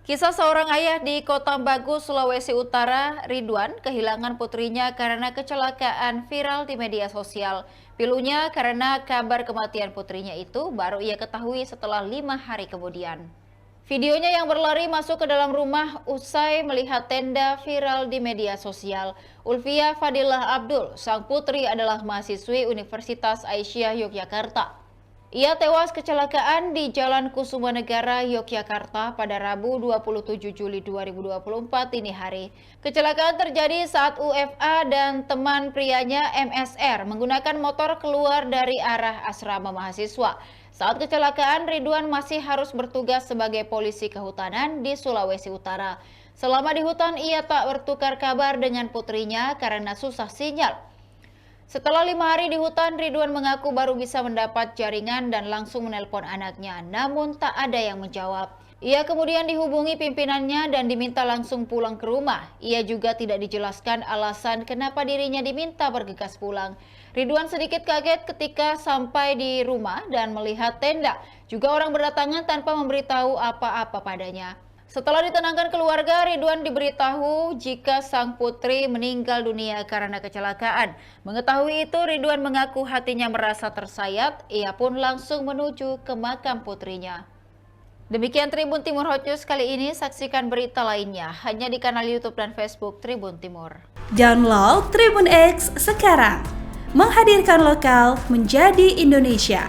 Kisah seorang ayah di Kota Bagus, Sulawesi Utara, Ridwan, kehilangan putrinya karena kecelakaan viral di media sosial. Pilunya karena kabar kematian putrinya itu baru ia ketahui setelah 5 hari kemudian. Videonya yang berlari masuk ke dalam rumah usai melihat tenda viral di media sosial. Ulfia Fadilah Abdul, sang putri adalah mahasiswi Universitas Aisyah Yogyakarta. Ia tewas kecelakaan di Jalan Kusumanegara, Yogyakarta pada Rabu 27 Juli 2024 dini hari. Kecelakaan terjadi saat UFA dan teman prianya MSR menggunakan motor keluar dari arah asrama mahasiswa. Saat kecelakaan, Ridwan masih harus bertugas sebagai polisi kehutanan di Sulawesi Utara. Selama di hutan, ia tak bertukar kabar dengan putrinya karena susah sinyal. Setelah 5 hari di hutan, Ridwan mengaku baru bisa mendapat jaringan dan langsung menelpon anaknya, namun tak ada yang menjawab. Ia kemudian dihubungi pimpinannya dan diminta langsung pulang ke rumah. Ia juga tidak dijelaskan alasan kenapa dirinya diminta bergegas pulang. Ridwan sedikit kaget ketika sampai di rumah dan melihat tenda. Juga orang berdatangan tanpa memberitahu apa-apa padanya. Setelah ditenangkan keluarga, Ridwan diberitahu jika sang putri meninggal dunia karena kecelakaan. Mengetahui itu, Ridwan mengaku hatinya merasa tersayat. Ia pun langsung menuju ke makam putrinya. Demikian Tribun Timur Hot News kali ini. Saksikan berita lainnya hanya di kanal YouTube dan Facebook Tribun Timur. Download Tribun X sekarang. Menghadirkan lokal menjadi Indonesia.